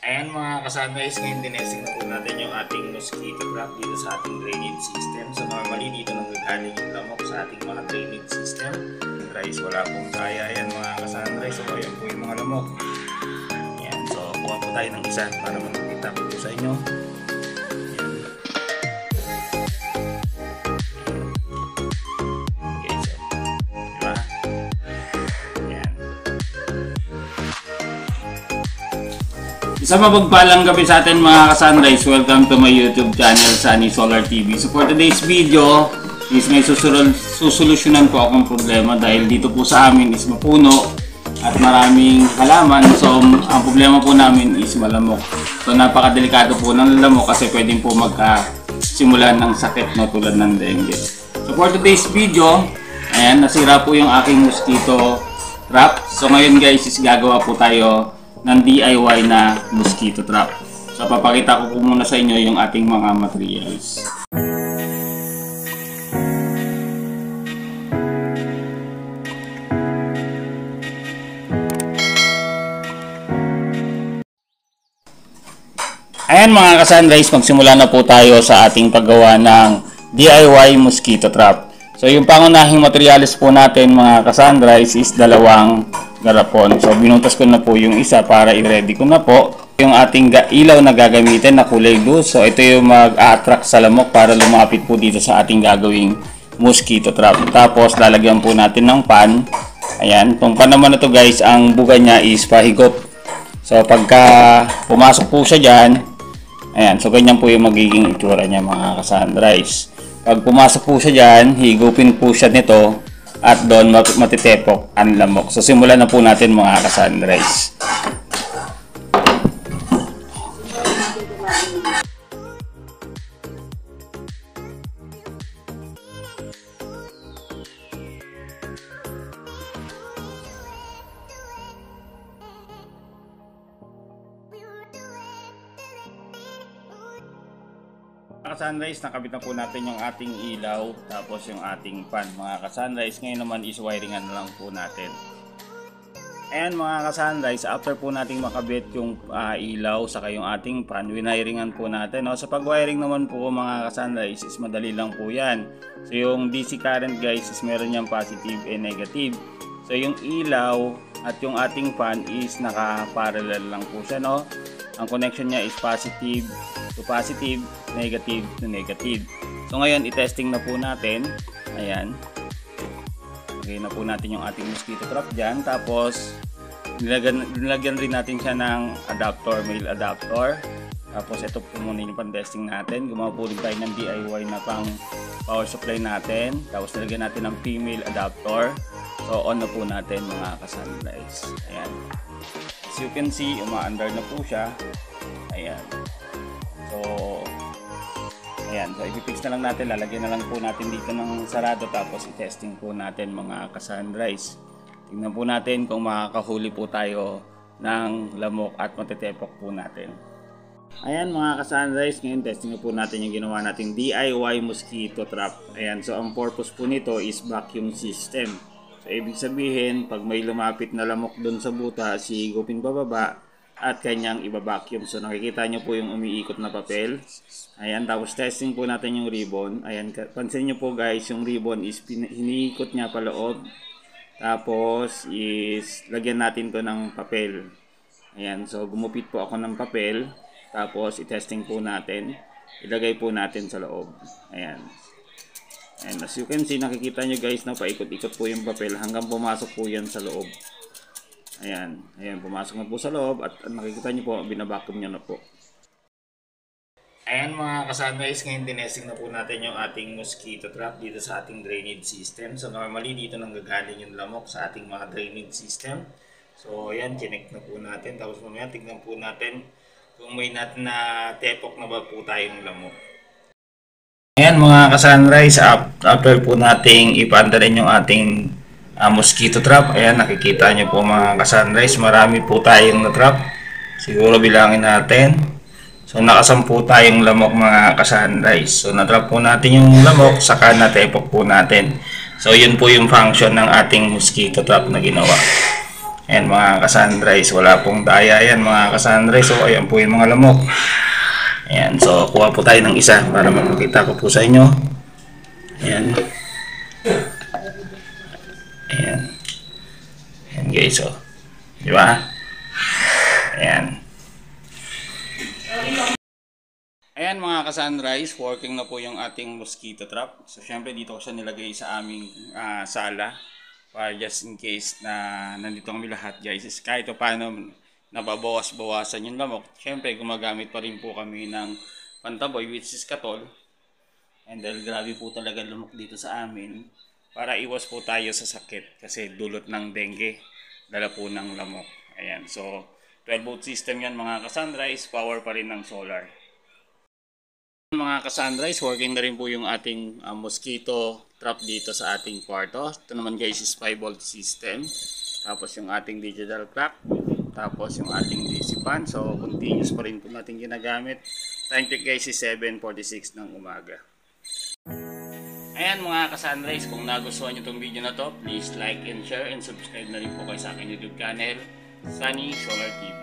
Ayan mga ka-sunrise, ngayon tinesting na po natin yung ating mosquito trap dito sa ating drainage system. So normally dito nanggagaling yung lamok sa ating mga drainage system. Sunrise, wala pong kaya yan mga ka-sunrise. So ayan po yung mga lamok. Ayan, so kuha po tayo ng isa para makita po sa inyo. Sa mapagpalang gabi sa atin mga ka-sunrise, welcome to my YouTube channel, Sunny Solar TV. So for today's video is may susolusyonan po akong problema dahil dito po sa amin is mapuno at maraming halaman. So ang problema po namin is malamok. So napakadelikado po ng lamok kasi pwedeng po magkasimulan ng sakit no, tulad ng dengue. So for today's video, ayan, nasira po yung aking mosquito trap. So ngayon guys is gagawa po tayo ng DIY na mosquito trap. So papakita ko po muna sa inyo yung ating mga materials. Ayan mga ka-sunrise, magsimula na po tayo sa ating paggawa ng DIY mosquito trap. So yung pangunahing materials po natin mga ka-sunrise is dalawang garapon. So binutas ko na po yung isa para i-ready ko na po yung ating ilaw na gagamitin na kulay blue. So ito yung mag-a-attract sa lamok para lumapit po dito sa ating gagawing mosquito trap. Tapos lalagyan po natin ng pan. Ayan, itong pan naman na to guys, ang buga niya is pahigop. So pagka pumasok po siya dyan, ayan, so ganyan po yung magiging itsura niya mga ka-sunrise. Pag pumasok po siya dyan, higupin po siya nito at doon matitepok ang lamok. So simulan na po natin mga ka-sunrise. Ka-sunrise, nakabit na po natin yung ating ilaw tapos yung ating fan mga ka-sunrise. Ngayon naman is wiringan na lang po natin. And mga ka-sunrise, after po nating makabit yung ilaw saka yung ating fan, winiringan po natin. No? Sa pag-wiring naman po mga ka-sunrise is madali lang po yan. So yung DC current guys is meron niyang positive and negative. So yung ilaw at yung ating fan is naka-parallel lang po siya. No? Ang connection niya is positive to positive, negative to negative. So ngayon i-testing na po natin. Ayan. Lagay na po natin yung ating mosquito trap dyan. Tapos nilagyan rin natin siya ng adapter, male adapter. Tapos ito po muna yung pan-testing natin. Gumawa po rin tayo ng DIY na pang power supply natin. Tapos nilagyan natin ng female adapter. So on na po natin mga ka-sunrise. Ayan. As you can see, uma-under na po siya. Ayan. So, ayan. So, i-fix na lang natin. Lalagyan na lang po natin dito ng sarado. Tapos, i-testing po natin mga ka-sunrise. Tingnan po natin kung makakahuli po tayo ng lamok at matetepok po natin. Ayan mga ka-sunrise. Ngayon, testing na po natin yung ginawa nating DIY mosquito trap. Ayan. So, ang purpose po nito is vacuum system. So, ibig sabihin, pag may lumapit na lamok doon sa buta, sigupin bababa at kanyang iba-vacuum. So, nakikita nyo po yung umiikot na papel. Ayan, tapos testing po natin yung ribbon. Ayan, pansin nyo po guys, yung ribbon is hiniikot niya pa loob. Tapos, is lagyan natin to ng papel. Ayan, so gumupit po ako ng papel. Tapos, i-testing po natin. Ilagay po natin sa loob. Ayan. And as you can see, nakikita nyo guys na paikot-ikot po yung papel hanggang pumasok po yan sa loob. Ayan, ayan, pumasok na po sa loob at nakikita nyo po, binabacuum nyo na po. Ayan mga ka-sunrise, ngayon tinesting na po natin yung ating mosquito trap dito sa ating drainage system. So normally dito nanggagaling yung lamok sa ating mga drainage system. So ayan, chinek na po natin. Tapos mamaya tignan po natin kung may na tepok na ba po tayong lamok. Ayan mga ka-sunrise, after po nating ipaandarin yung ating mosquito trap. Ayan, nakikita nyo po mga ka-sunrise, marami po tayong na-trap. Siguro bilangin natin. So nakasampu tayong lamok mga ka-sunrise. So na-trap po natin yung lamok, saka natepok po natin. So yun po yung function ng ating mosquito trap na ginawa. Ayan mga ka-sunrise, wala pong daya yan mga ka-sunrise. So ayan po yung mga lamok. Ayan, so kuha po tayo ng isa para makikita ko po sa inyo. Ayan. Ayan. Ayan guys, so. Di ba? Ayan. Ayan mga ka-sunrise, working na po yung ating mosquito trap. So syempre dito ko siya nilagay sa aming sala. Para just in case na nandito kami lahat guys, is kahit paano nababawas-bawasan yung lamok. Syempre gumagamit pa rin po kami ng pantaboy which is katol. And dahil grabe po talaga lamok dito sa amin, para iwas po tayo sa sakit kasi dulot ng dengue, dala po ng lamok. Ayan, so 12 volt system yan mga ka-sunrise, power pa rin ng solar. Mga ka-sunrise, working na rin po yung ating mosquito trap dito sa ating kwarto. Ito naman guys is 5 volt system. Tapos yung ating digital clock. Tapos yung ating DC fan. So continuous pa rin po natin ginagamit. Time check guys is 7:46 ng umaga. Ayan mga ka-sunrise, kung nagustuhan nyo itong video na to, please like and share and subscribe na rin po kayo sa aking YouTube channel, Sunny Solar TV.